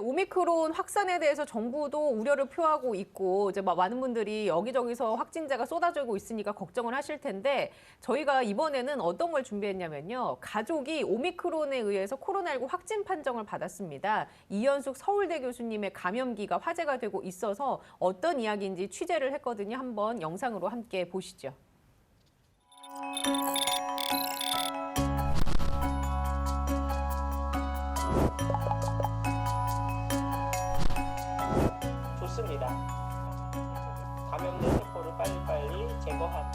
오미크론 확산에 대해서 정부도 우려를 표하고 있고 이제 많은 분들이 여기저기서 확진자가 쏟아지고 있으니까 걱정을 하실 텐데 저희가 이번에는 어떤 걸 준비했냐면요. 가족이 오미크론에 의해서 코로나19 확진 판정을 받았습니다. 이현숙 서울대 교수님의 감염기가 화제가 되고 있어서 어떤 이야기인지 취재를 했거든요. 한번 영상으로 함께 보시죠. 좋습니다. 감염된 세포를 빨리빨리 제거한.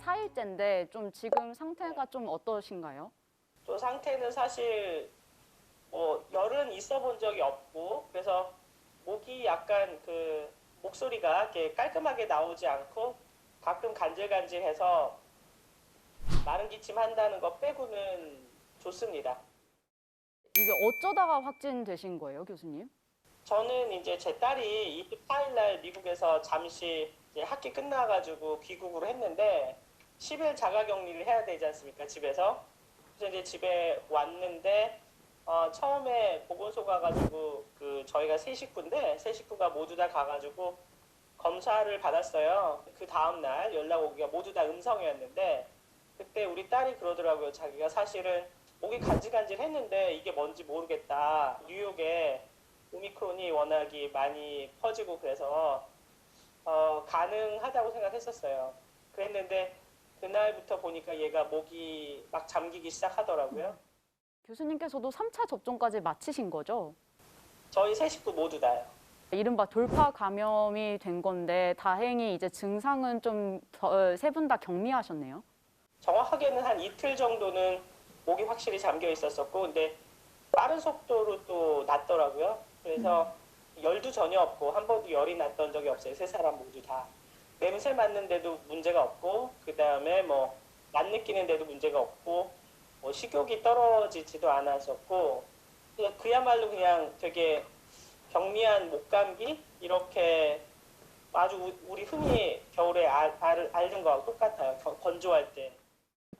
4일째인데 좀 지금 상태가 좀 어떠신가요? 또 상태는 사실 뭐 열은 있어 본 적이 없고 그래서 목이 약간 그 목소리가 이렇게 깔끔하게 나오지 않고 가끔 간질간질해서 마른 기침 한다는 거 빼고는 좋습니다. 이게 어쩌다가 확진되신 거예요, 교수님? 저는 이제 제 딸이 24일 날 미국에서 잠시 이제 학기 끝나가지고 귀국을 했는데 10일 자가격리를 해야 되지 않습니까, 집에서. 그래서 이제 집에 왔는데 처음에 보건소 가가지고 그 저희가 세 식구가 모두 다 가가지고 검사를 받았어요. 그 다음 날 연락 오기가 모두 다 음성이었는데 그때 우리 딸이 그러더라고요. 자기가 사실은 목이 간질간질했는데 이게 뭔지 모르겠다. 뉴욕에 오미크론이 워낙이 많이 퍼지고 그래서 가능하다고 생각했었어요. 그랬는데 그날부터 보니까 얘가 목이 막 잠기기 시작하더라고요. 교수님께서도 3차 접종까지 마치신 거죠? 저희 세 식구 모두 다요. 이른바 돌파 감염이 된 건데 다행히 이제 증상은 좀 세 분 다 경미하셨네요. 정확하게는 한 이틀 정도는 목이 확실히 잠겨 있었었고 근데 빠른 속도로 또 낫더라고요. 그래서 열도 전혀 없고 한 번도 열이 났던 적이 없어요. 세 사람 모두 다. 냄새 맡는데도 문제가 없고 그 다음에 뭐 맛 느끼는데도 문제가 없고 뭐 식욕이 떨어지지도 않았었고 그야말로 그냥 되게 경미한 목감기 이렇게 아주 우리 흔히 겨울에 앓는 거하고 똑같아요. 건조할 때.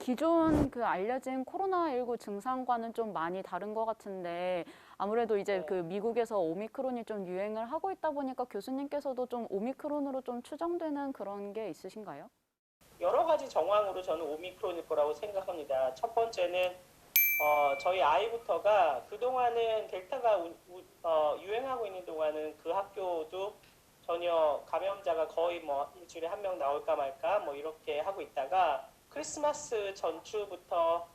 기존 그 알려진 코로나19 증상과는 좀 많이 다른 것 같은데 아무래도 이제 그 미국에서 오미크론이 좀 유행을 하고 있다 보니까 교수님께서도 좀 오미크론으로 좀 추정되는 그런 게 있으신가요? 여러 가지 정황으로 저는 오미크론일 거라고 생각합니다. 첫 번째는 저희 아이부터가 그동안은 델타가 유행하고 있는 동안은 그 학교도 전혀 감염자가 거의 뭐 일주일에 한 명 나올까 말까 뭐 이렇게 하고 있다가 크리스마스 전주부터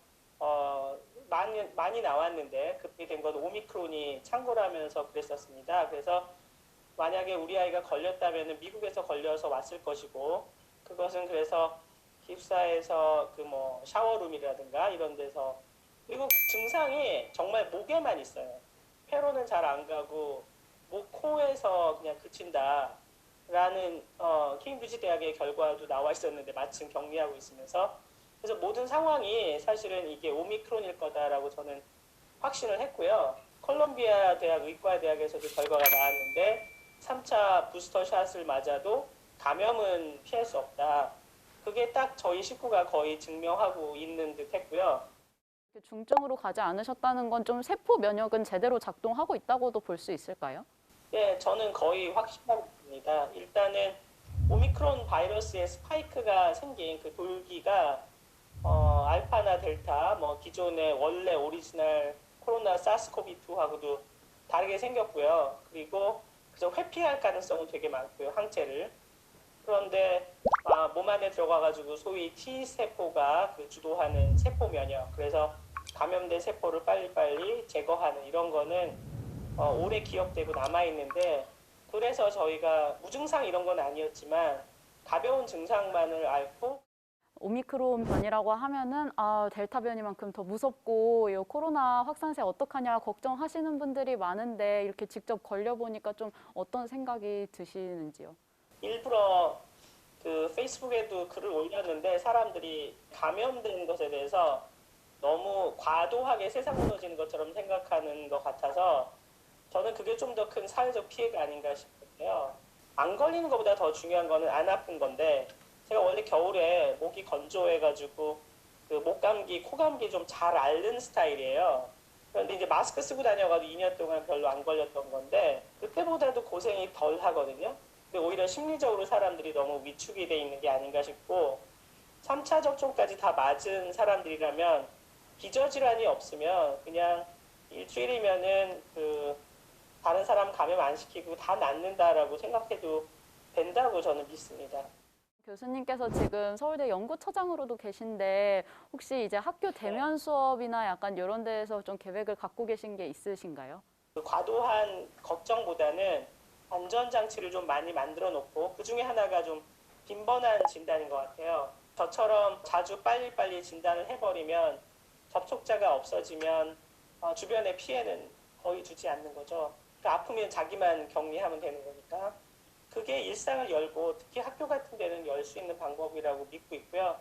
많이 나왔는데 그렇게 된 건 오미크론이 창궐하면서 그랬었습니다. 그래서 만약에 우리 아이가 걸렸다면 미국에서 걸려서 왔을 것이고 그것은 그래서 기숙사에서 그 뭐 샤워룸이라든가 이런 데서 그리고 증상이 정말 목에만 있어요. 폐로는 잘 안 가고 목, 코에서 그냥 그친다라는 케임브리지 대학의 결과도 나와 있었는데 마침 격리하고 있으면서 그래서 모든 상황이 사실은 이게 오미크론일 거다라고 저는 확신을 했고요. 콜롬비아 대학 의과대학에서도 결과가 나왔는데 3차 부스터 샷을 맞아도 감염은 피할 수 없다. 그게 딱 저희 식구가 거의 증명하고 있는 듯 했고요. 중증으로 가지 않으셨다는 건 좀 세포 면역은 제대로 작동하고 있다고도 볼 수 있을까요? 네, 저는 거의 확신하고 있습니다. 일단은 오미크론 바이러스의 스파이크가 생긴 그 돌기가 알파나 델타, 뭐 기존의 원래 오리지널 코로나 사스코비2하고도 다르게 생겼고요. 그리고 그래서 회피할 가능성은 되게 많고요, 항체를. 그런데 몸 안에 들어가가지고 소위 T세포가 그 주도하는 세포 면역, 그래서 감염된 세포를 빨리빨리 제거하는 이런 거는 오래 기억되고 남아있는데 그래서 저희가 무증상 이런 건 아니었지만 가벼운 증상만을 앓고 오미크론 변이라고 하면은 델타 변이만큼 더 무섭고 이 코로나 확산세 어떡하냐 걱정하시는 분들이 많은데 이렇게 직접 걸려보니까 좀 어떤 생각이 드시는지요? 일부러 그 페이스북에도 글을 올렸는데 사람들이 감염된 것에 대해서 너무 과도하게 세상 무너지는 것처럼 생각하는 것 같아서 저는 그게 좀 더 큰 사회적 피해가 아닌가 싶은데요. 안 걸리는 것보다 더 중요한 거는 안 아픈 건데 제가 원래 겨울에 목이 건조해가지고 그 목감기, 코감기 좀 잘 앓는 스타일이에요. 그런데 이제 마스크 쓰고 다녀가지고 2년 동안 별로 안 걸렸던 건데 그때보다도 고생이 덜 하거든요. 근데 오히려 심리적으로 사람들이 너무 위축이 돼 있는 게 아닌가 싶고 3차 접종까지 다 맞은 사람들이라면 기저질환이 없으면 그냥 일주일이면은 그 다른 사람 감염 안 시키고 다 낫는다라고 생각해도 된다고 저는 믿습니다. 교수님께서 지금 서울대 연구처장으로도 계신데 혹시 이제 학교 대면 수업이나 약간 이런 데에서 좀 계획을 갖고 계신 게 있으신가요? 과도한 걱정보다는 안전장치를 좀 많이 만들어 놓고 그 중에 하나가 좀 빈번한 진단인 것 같아요. 저처럼 자주 빨리빨리 진단을 해버리면 접촉자가 없어지면 주변의 피해는 거의 주지 않는 거죠. 그러니까 아프면 자기만 격리하면 되는 거니까. 그게 일상을 열고 특히 학교 같은 데는 열 수 있는 방법이라고 믿고 있고요.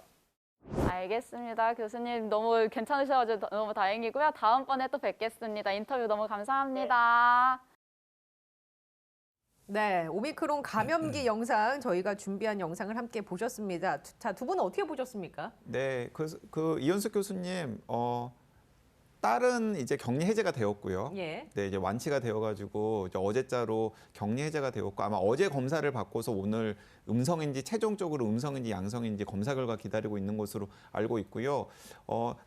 알겠습니다. 교수님 너무 괜찮으셔가지고 너무 다행이고요. 다음번에 또 뵙겠습니다. 인터뷰 너무 감사합니다. 네, 오미크론 감염기 영상 저희가 준비한 영상을 함께 보셨습니다. 자, 두 분은 어떻게 보셨습니까? 네, 그 이현숙 교수님 딸은 이제 격리 해제가 되었고요. 예. 네, 이제 완치가 되어가지고 이제 어제자로 격리 해제가 되었고 아마 어제 검사를 받고서 오늘 음성인지 최종적으로 음성인지 양성인지 검사 결과 기다리고 있는 것으로 알고 있고요.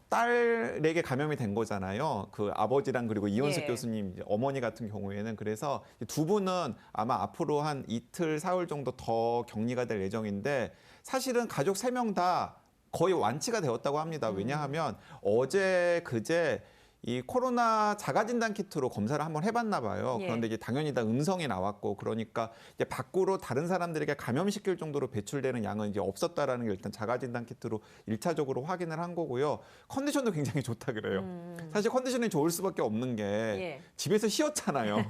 딸에게 감염이 된 거잖아요. 그 아버지랑 그리고 이현숙 예. 교수님 이제 어머니 같은 경우에는 그래서 두 분은 아마 앞으로 한 이틀, 사흘 정도 더 격리가 될 예정인데 사실은 가족 3명 다 거의 완치가 되었다고 합니다. 왜냐하면 어제 그제 이 코로나 자가진단 키트로 검사를 한번 해봤나 봐요. 예. 그런데 이제 당연히 다 음성이 나왔고 그러니까 이제 밖으로 다른 사람들에게 감염시킬 정도로 배출되는 양은 이제 없었다라는 게 일단 자가진단 키트로 1차적으로 확인을 한 거고요. 컨디션도 굉장히 좋다 그래요. 사실 컨디션이 좋을 수밖에 없는 게 예. 집에서 쉬었잖아요.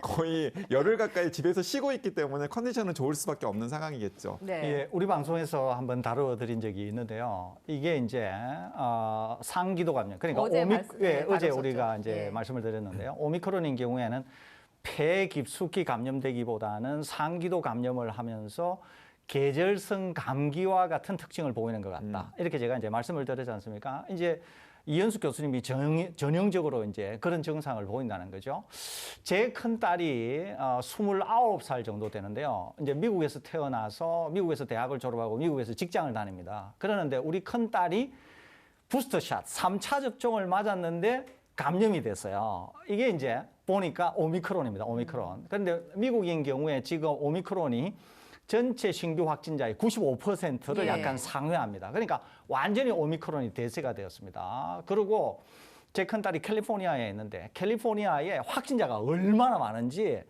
거의 열흘 가까이 집에서 쉬고 있기 때문에 컨디션은 좋을 수밖에 없는 상황이겠죠. 네. 예, 우리 방송에서 한번 다뤄드린 적이 있는데요. 이게 이제 상기도 감염. 그러니까 어제 다뤘었죠. 우리가 이제 예. 말씀을 드렸는데요. 오미크론인 경우에는 폐에 깊숙이 감염되기보다는 상기도 감염을 하면서 계절성 감기와 같은 특징을 보이는 것 같다. 이렇게 제가 이제 말씀을 드렸지 않습니까? 이제 이현숙 교수님이 전형적으로 이제 그런 증상을 보인다는 거죠. 제 큰 딸이 29살 정도 되는데요. 이제 미국에서 태어나서 미국에서 대학을 졸업하고 미국에서 직장을 다닙니다. 그러는데 우리 큰 딸이 부스터샷 3차 접종을 맞았는데 감염이 됐어요. 이게 이제 보니까 오미크론입니다. 오미크론. 그런데 미국인 경우에 지금 오미크론이 전체 신규 확진자의 95%를 예. 약간 상회합니다. 그러니까 완전히 오미크론이 대세가 되었습니다. 그리고 제 큰딸이 캘리포니아에 있는데 캘리포니아에 확진자가 얼마나 많은지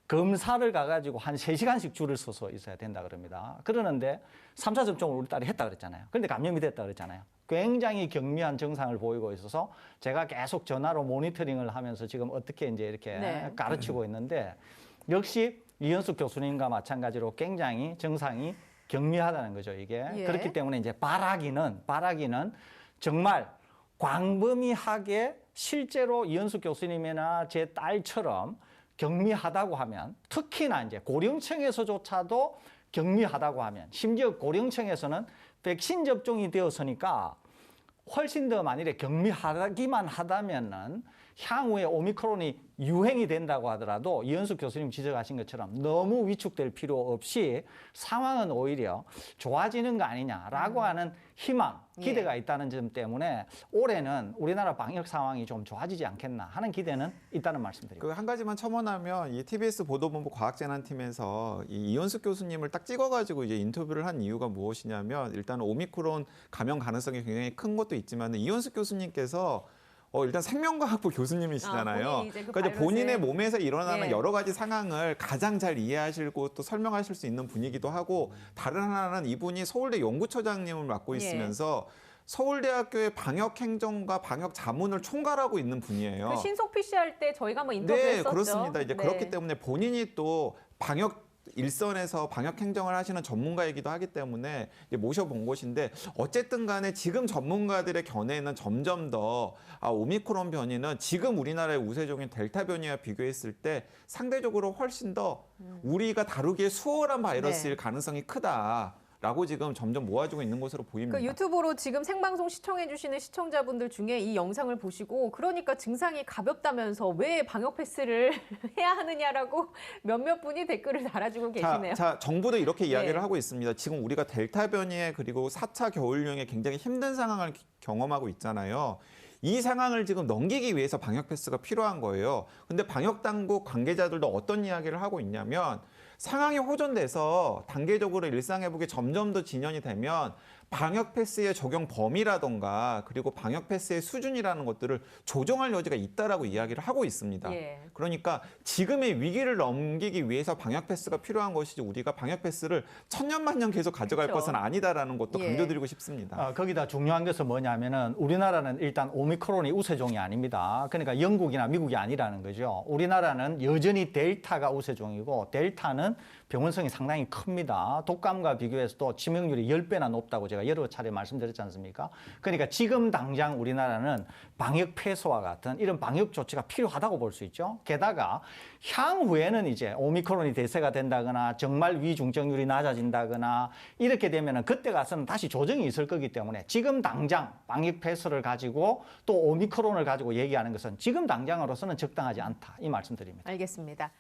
검사를 가가지고 한 3시간씩 줄을 서서 있어야 된다 그럽니다. 그러는데 3차 접종을 우리 딸이 했다 그랬잖아요. 그런데 감염이 됐다 그랬잖아요. 굉장히 경미한 증상을 보이고 있어서 제가 계속 전화로 모니터링을 하면서 지금 어떻게 이제 이렇게 네. 가르치고 있는데 역시 이현숙 교수님과 마찬가지로 굉장히 증상이 경미하다는 거죠, 이게. 예. 그렇기 때문에 이제 바라기는 정말 광범위하게 실제로 이현숙 교수님이나 제 딸처럼 경미하다고 하면 특히나 이제 고령층에서조차도 경미하다고 하면 심지어 고령층에서는 백신 접종이 되었으니까 훨씬 더 만일에 경미하기만 하다면은 향후에 오미크론이 유행이 된다고 하더라도 이현숙 교수님 지적하신 것처럼 너무 위축될 필요 없이 상황은 오히려 좋아지는 거 아니냐라고 하는 희망, 기대가 있다는 점 때문에 올해는 우리나라 방역 상황이 좀 좋아지지 않겠나 하는 기대는 있다는 말씀드립니다. 그 한 가지만 첨언하면 이 TBS 보도본부 과학재난팀에서 이 이현숙 교수님을 딱 찍어가지고 이제 인터뷰를 한 이유가 무엇이냐면 일단 오미크론 감염 가능성이 굉장히 큰 것도 있지만 이현숙 교수님께서 일단 생명과학부 교수님이시잖아요. 본인이 이제 그 그러니까 이제 본인의 몸에서 일어나는 예. 여러 가지 상황을 가장 잘 이해하시고 또 설명하실 수 있는 분이기도 하고 다른 하나는 이분이 서울대 연구처장님을 맡고 예. 있으면서 서울대학교의 방역 행정과 방역 자문을 총괄하고 있는 분이에요. 그 신속 PCR 때 저희가 한번 인터뷰했었죠. 네, 그렇습니다. 이제 네. 그렇기 때문에 본인이 또 방역 일선에서 방역 행정을 하시는 전문가이기도 하기 때문에 이제 모셔본 것인데 어쨌든 간에 지금 전문가들의 견해는 점점 더 오미크론 변이는 지금 우리나라의 우세종인 델타 변이와 비교했을 때 상대적으로 훨씬 더 우리가 다루기에 수월한 바이러스일 네. 가능성이 크다. 라고 지금 점점 모아지고 있는 것으로 보입니다. 그 유튜브로 지금 생방송 시청해주시는 시청자분들 중에 이 영상을 보시고 그러니까 증상이 가볍다면서 왜 방역 패스를 해야 하느냐라고 몇몇 분이 댓글을 달아주고 계시네요. 자, 정부도 이렇게 이야기를 네. 하고 있습니다. 지금 우리가 델타 변이에 그리고 4차 겨울 유행에 굉장히 힘든 상황을 경험하고 있잖아요. 이 상황을 지금 넘기기 위해서 방역 패스가 필요한 거예요. 근데 방역 당국 관계자들도 어떤 이야기를 하고 있냐면 상황이 호전돼서 단계적으로 일상 회복이 점점 더 진전이 되면 방역 패스의 적용 범위라던가 그리고 방역 패스의 수준이라는 것들을 조정할 여지가 있다라고 이야기를 하고 있습니다. 예. 그러니까 지금의 위기를 넘기기 위해서 방역 패스가 필요한 것이지 우리가 방역 패스를 천년만년 계속 가져갈 그렇죠. 것은 아니다라는 것도 예. 강조드리고 싶습니다. 거기다 중요한 것은 뭐냐면은 우리나라는 일단 오미크론이 우세종이 아닙니다. 그러니까 영국이나 미국이 아니라는 거죠. 우리나라는 여전히 델타가 우세종이고 델타는 병원성이 상당히 큽니다. 독감과 비교해서도 치명률이 10배나 높다고 제가 여러 차례 말씀드렸지 않습니까? 그러니까 지금 당장 우리나라는 방역 폐소와 같은 이런 방역 조치가 필요하다고 볼 수 있죠. 게다가 향후에는 이제 오미크론이 대세가 된다거나 정말 위중증률이 낮아진다거나 이렇게 되면은 그때 가서는 다시 조정이 있을 거기 때문에 지금 당장 방역 폐소를 가지고 또 오미크론을 가지고 얘기하는 것은 지금 당장으로서는 적당하지 않다. 이 말씀드립니다. 알겠습니다.